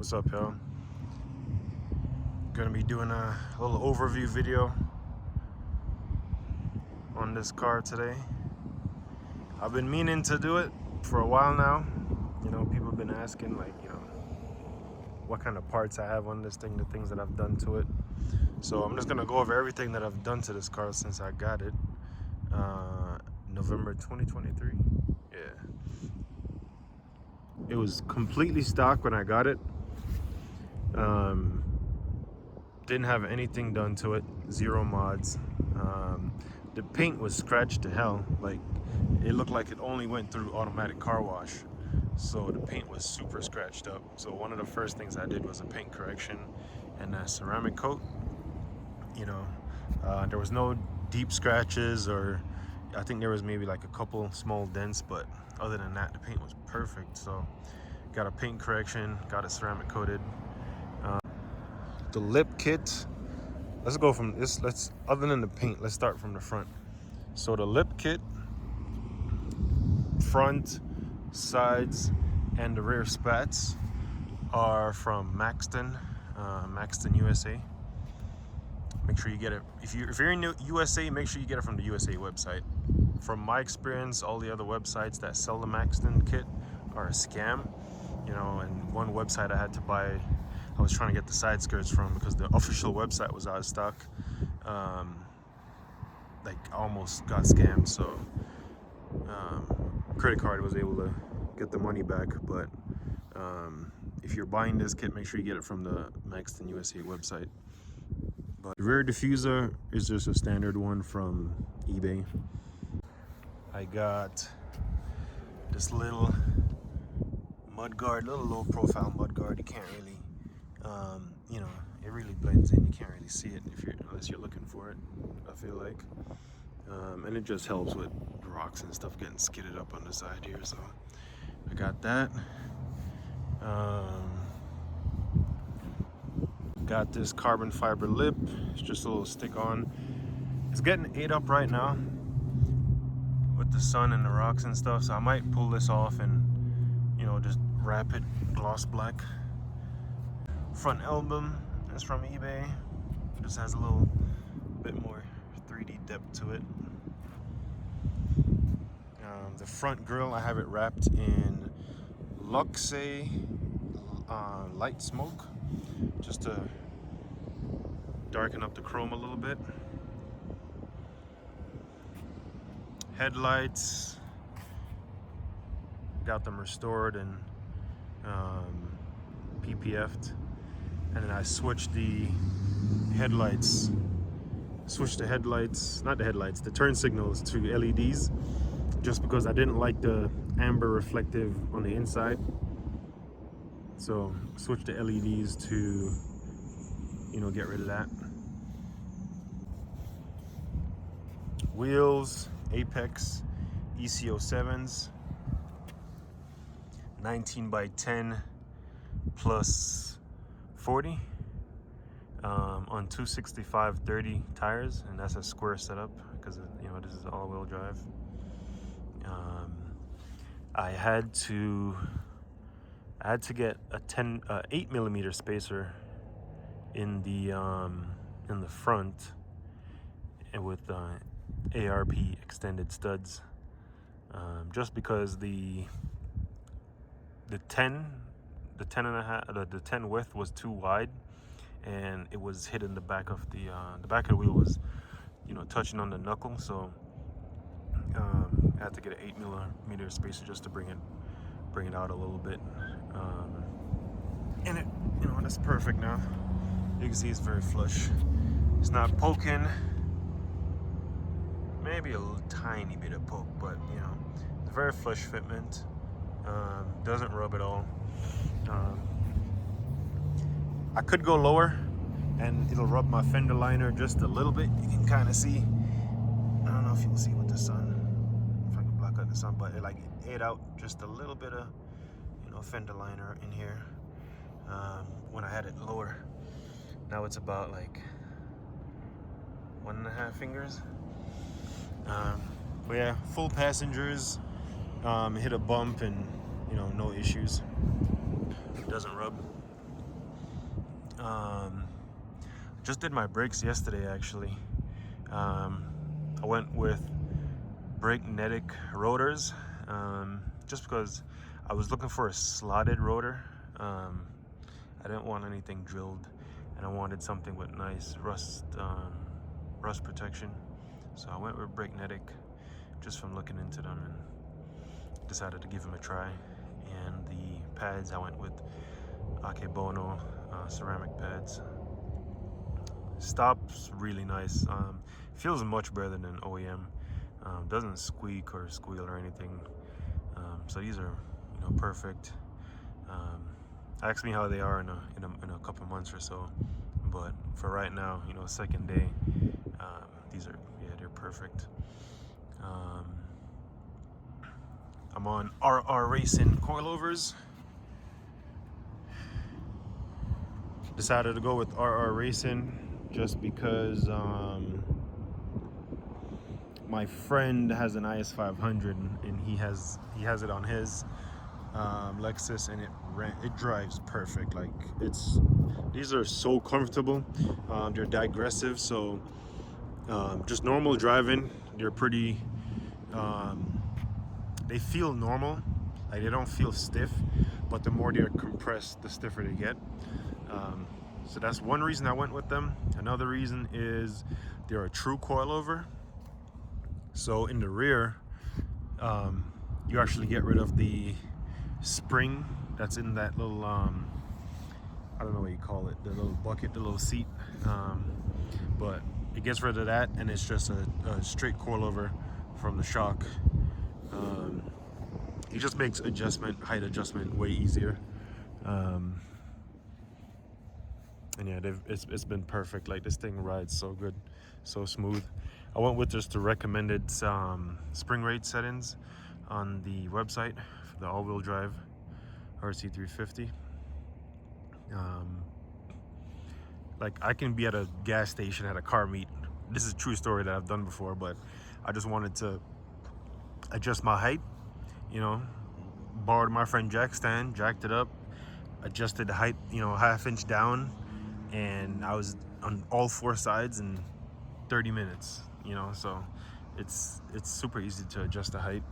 What's up, y'all? Gonna be doing a little overview video on this car today. I've been meaning to do it for a while now. You know, people have been asking, like, you know, what kind of parts I have on this thing, the things that I've done to it. So I'm just gonna go over everything that I've done to this car since I got it. November 2023. Yeah. It was completely stock when I got it. Didn't have anything done to it, zero mods. The paint was scratched to hell. Like, it looked like it only went through automatic car wash. So the paint was super scratched up. So one of the first things I did was a paint correction and a ceramic coat. You know, there was no deep scratches, or I think there was maybe like a couple small dents, but other than that, the paint was perfect. So got a paint correction, got it ceramic coated. The lip kit, let's go from this, other than the paint, let's start from the front. So the lip kit, front, sides, and the rear spats are from Maxton, USA. Make sure you get it. If you're in the USA, make sure you get it from the USA website. From my experience, all the other websites that sell the Maxton kit are a scam. You know, and one website I had to buy, I was trying to get the side skirts from because the official website was out of stock. Like, I almost got scammed, so credit card was able to get the money back. But if you're buying this kit, make sure you get it from the Maxton USA website. But the rear diffuser is just a standard one from eBay. I got this little mud guard, little low profile mud guard. You can't really, you know, it really blends in. You can't really see it unless you're looking for it, I feel like. And it just helps with rocks and stuff getting skidded up on the side here. So I got that. Got this carbon fiber lip. It's just a little stick on. It's getting ate up right now with the sun and the rocks and stuff, so I might pull this off and, you know, just wrap it gloss black. Front album is from eBay. Just has a little bit more 3D depth to it. The front grille, I have it wrapped in Lexus light smoke, just to darken up the chrome a little bit. Headlights, got them restored and PPF'd, and then I switched the headlights, the turn signals to LEDs, just because I didn't like the amber reflective on the inside. So switched the LEDs to, you know, get rid of that. Wheels, Apex EC07s, 19x10 plus 40 on 265/30 tires, and that's a square setup because, you know, this is all-wheel drive. I had to get a 8mm spacer in the front, and with ARP extended studs, just because the 10 width was too wide, and it was hitting the back of the wheel was, you know, touching on the knuckle. So I had to get an 8mm spacer just to bring it out a little bit. And it, you know, that's perfect now. You can see it's very flush. It's not poking. Maybe a little tiny bit of poke, but, you know, it's a very flush fitment. Doesn't rub at all. I could go lower and it'll rub my fender liner just a little bit. You can kind of see. I don't know if you can see with the sun, if I can block out the sun, but it ate out just a little bit of, you know, fender liner in here when I had it lower. Now it's about like 1.5 fingers. But yeah, full passengers. Hit a bump and, you know, no issues. It doesn't rub. Just did my brakes yesterday actually. I went with magnetic rotors, just because I was looking for a slotted rotor. I didn't want anything drilled, and I wanted something with nice rust protection. So I went with magnetic just from looking into them, and decided to give them a try. And the pads, I went with Akebono ceramic pads. Stops really nice. Feels much better than OEM. Doesn't squeak or squeal or anything. So these are, perfect. Ask me how they are in a couple months or so, but for right now, second day, these are, they're perfect. I'm on RR Racing coilovers. Decided to go with RR Racing just because my friend has an IS500 and he has it on his Lexus, and it drives perfect. Like, these are so comfortable. They're digressive, so just normal driving, they're pretty they feel normal, like they don't feel stiff, but the more they're compressed, the stiffer they get. So that's one reason I went with them. Another reason is they're a true coilover. So in the rear, you actually get rid of the spring that's in that little, I don't know what you call it, the little bucket, the little seat. But it gets rid of that, and it's just a straight coilover from the shock. It just makes height adjustment way easier. And yeah, it's been perfect. Like, this thing rides so good, so smooth. I went with just the recommended spring rate settings on the website for the all-wheel drive RC350. Like, I can be at a gas station at a car meet. This is a true story that I've done before, but I just wanted to adjust my height. Borrowed my friend Jack's stand, jacked it up, adjusted the height, half-inch down, and I was on all four sides in 30 minutes. So it's super easy to adjust the height.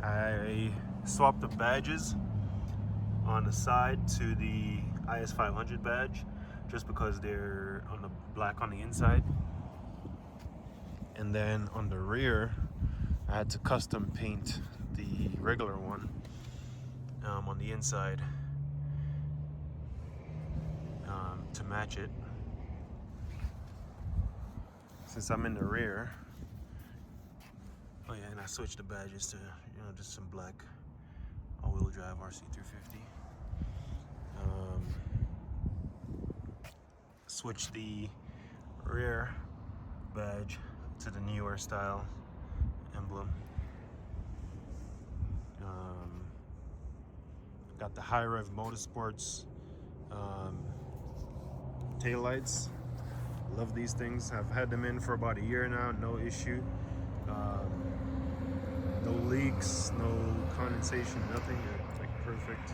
I swapped the badges on the side to the IS500 badge, just because they're on the black on the inside. And then on the rear, I had to custom paint the regular one on the inside to match it. Since I'm in the rear, oh yeah, and I switched the badges to just some black all-wheel drive RC350. Switched the rear badge to the newer style emblem. Got the High Rev Motorsports tail lights. Love these things. I've had them in for about a year now, no issue. No leaks, no condensation, nothing. They're like perfect.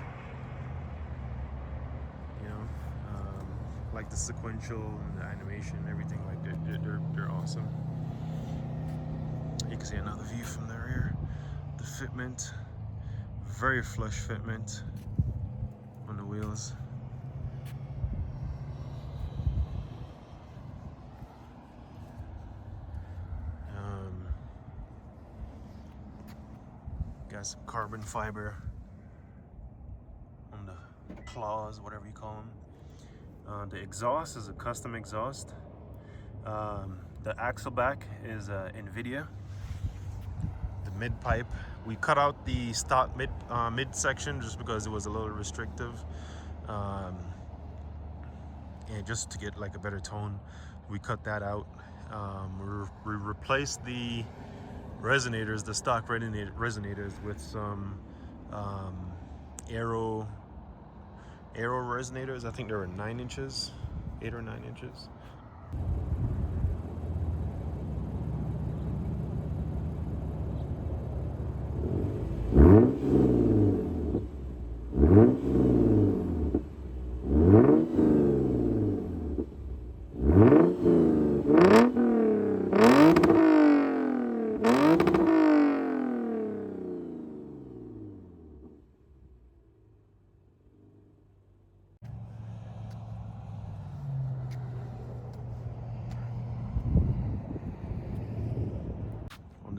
Like the sequential and the animation and everything, like they're awesome. You can see another view from the rear. The fitment, very flush fitment on the wheels. Got some carbon fiber on the claws, whatever you call them. The exhaust is a custom exhaust. The axle back is NVIDIA. The mid pipe, we cut out the stock mid section just because it was a little restrictive, and just to get like a better tone, we cut that out. We replaced the resonators, the stock resonators, with some Aero resonators. I think they were 9 inches, 8 or 9 inches.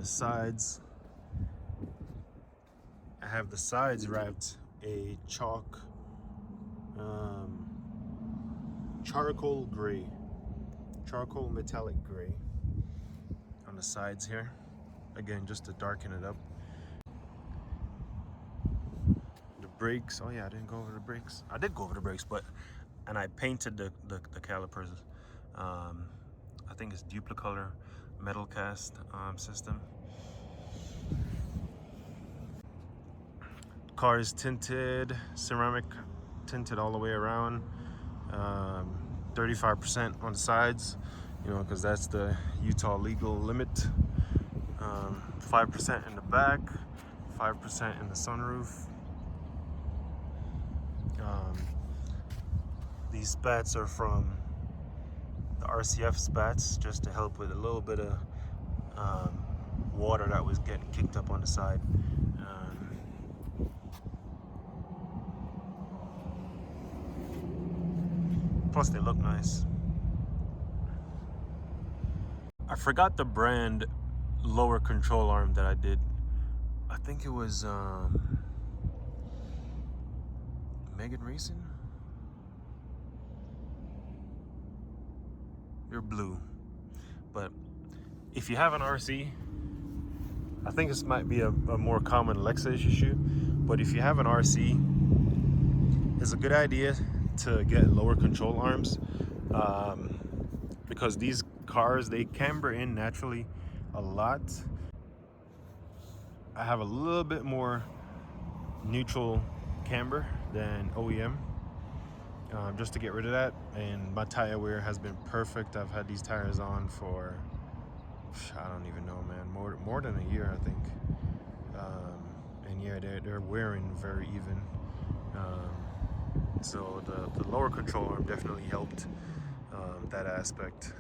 the sides, I have the sides wrapped a charcoal gray, charcoal metallic gray on the sides here. Again, just to darken it up. The brakes, oh yeah, I didn't go over the brakes. I did go over the brakes, and I painted the calipers. I think it's Duplicolor metal cast system. Car is tinted, ceramic tinted all the way around. 35% on the sides, you know, because that's the Utah legal limit. 5% in the back, 5% in the sunroof. These spats are from the RCF spats, just to help with a little bit of water that was getting kicked up on the side. Plus they look nice. I forgot the brand lower control arm that I did. I think it was Megan Racing. They're blue. But if you have an RC, I think this might be a more common Lexus issue, but if you have an RC, it's a good idea to get lower control arms, because these cars, they camber in naturally a lot. I have a little bit more neutral camber than OEM, just to get rid of that. And my tire wear has been perfect. I've had these tires on for, I don't even know, man, more than a year, I think. And yeah, they're wearing very even. So the lower control arm definitely helped that aspect.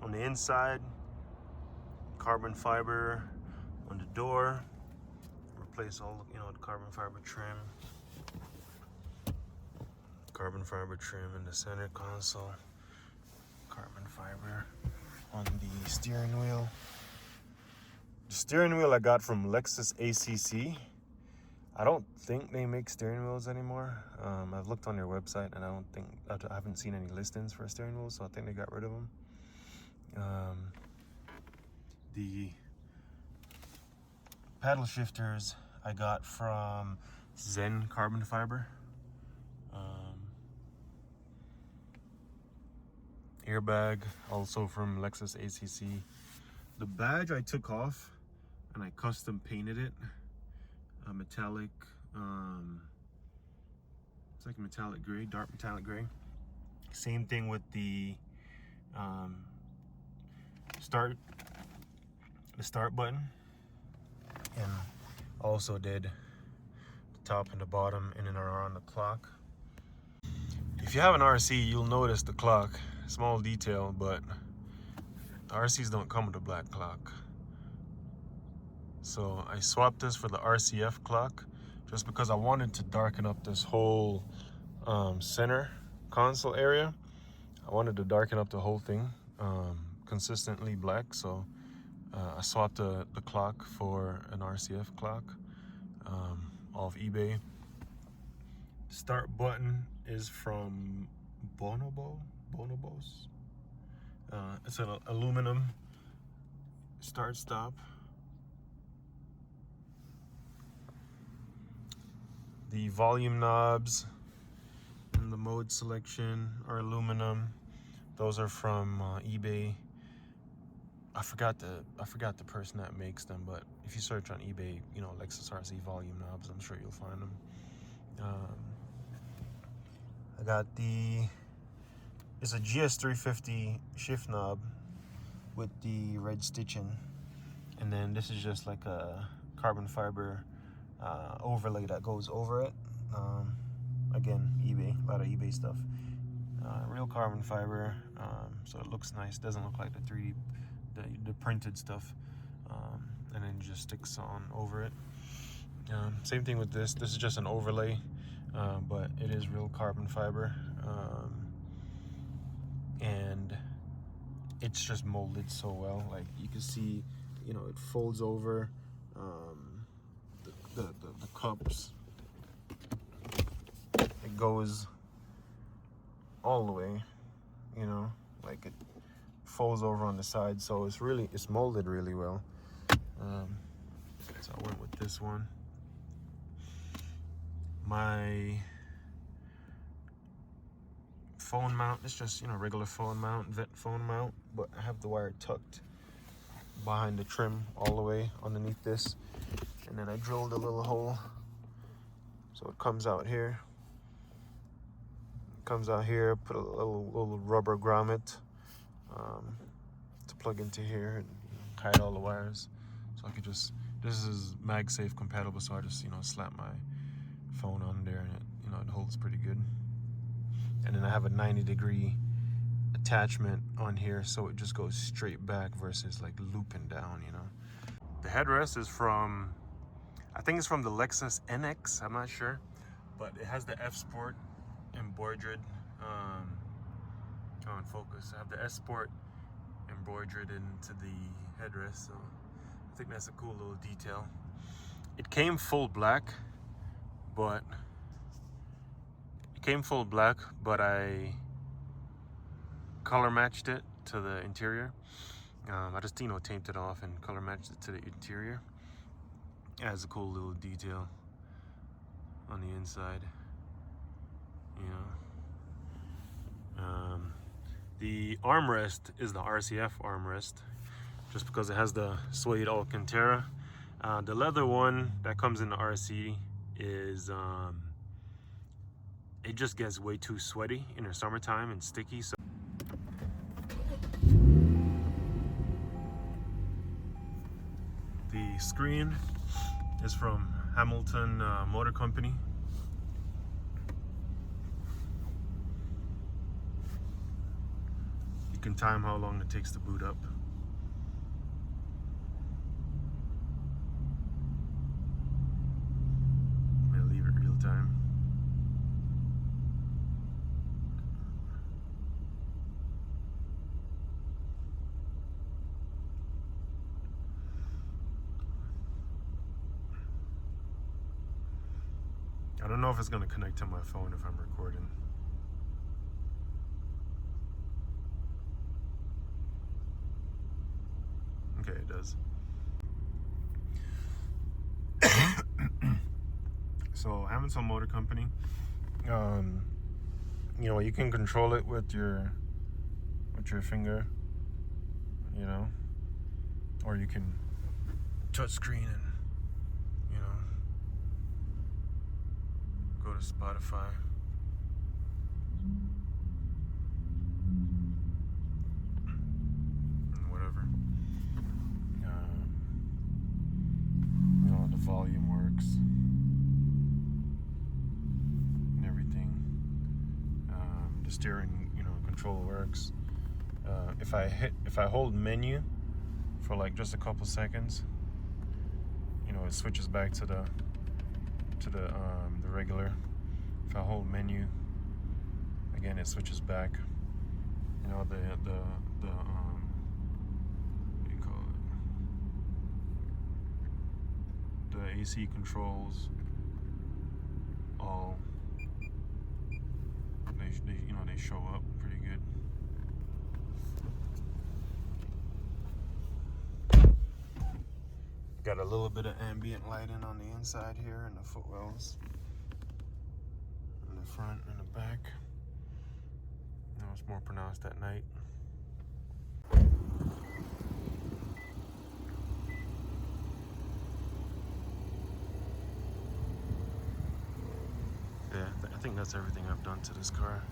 On the inside, carbon fiber on the door. Replace all, you know, the carbon fiber trim. Carbon fiber trim in the center console. Carbon fiber on the steering wheel. The steering wheel I got from Lexus ACC. I don't think they make steering wheels anymore. I've looked on their website and I haven't seen any listings for steering wheels, so I think they got rid of them. The paddle shifters I got from Zen carbon fiber. Airbag also from Lexus ACC. The badge I took off and I custom painted it a metallic, it's like a metallic gray, dark metallic gray. Same thing with the start button, and also did the top and the bottom in and around the clock. If you have an RC, you'll notice the clock. Small detail, but the RCs don't come with a black clock. So I swapped this for the RCF clock just because I wanted to darken up this whole center console area. I wanted to darken up the whole thing consistently black, so I swapped the clock for an RCF clock off eBay. Start button is from Bonobos. It's an aluminum start stop. The volume knobs and the mode selection are aluminum. Those are from eBay. I forgot the person that makes them, but if you search on eBay, you know, Lexus RC volume knobs, I'm sure you'll find them. I got it's a GS350 shift knob with the red stitching, and then this is just like a carbon fiber overlay that goes over it. again, eBay, a lot of eBay stuff. Real carbon fiber, so it looks nice. Doesn't look like the 3D, the printed stuff. And then just sticks on over it. Same thing with this. This is just an overlay, but it is real carbon fiber, and it's just molded so well. Like you can see, you know, it folds over. The cups, it goes all the way, you know, like it folds over on the side, so it's molded really well. So I went with this one. My phone mount, it's just, you know, regular phone mount, vet phone mount, but I have the wire tucked behind the trim all the way underneath this, and then I drilled a little hole so it comes out here. Put a little rubber grommet to plug into here and hide all the wires. So I could just, this is MagSafe compatible, so I just, you know, slap my phone on there and it, you know, it holds pretty good. And then I have a 90-degree attachment on here, so it just goes straight back versus like looping down, you know. The headrest is from, I think it's from the Lexus NX, I'm not sure, but it has the F Sport embroidered, on focus. I have the S Sport embroidered into the headrest, so I think that's a cool little detail. It came full black, but I color matched it to the interior. I just, you know, taped it off and color matched it to the interior. It has a cool little detail on the inside, you know. The armrest is the RCF armrest, just because it has the suede Alcantara. The leather one that comes in the RC is, it just gets way too sweaty in the summertime and sticky. So the screen is from Hamilton Motor Company. You can time how long it takes to boot up. I'm gonna leave it real time. I don't know if it's gonna connect to my phone if I'm recording. Okay, it does. So Hamilton Motor Company, you know, you can control it with your finger, you know, or you can touch screen and, you know, go to Spotify. Whatever. You know, the volume works and everything. The steering, you know, control works. If I hold menu for like just a couple seconds, you know, it switches back to the regular. If I hold menu again, it switches back. You know, the what do you call it? The AC controls all, they you know, they show up pretty good. Got a little bit of ambient lighting on the inside here and the footwells, in the front and the back. You know, it's more pronounced at night. Yeah, I think that's everything I've done to this car.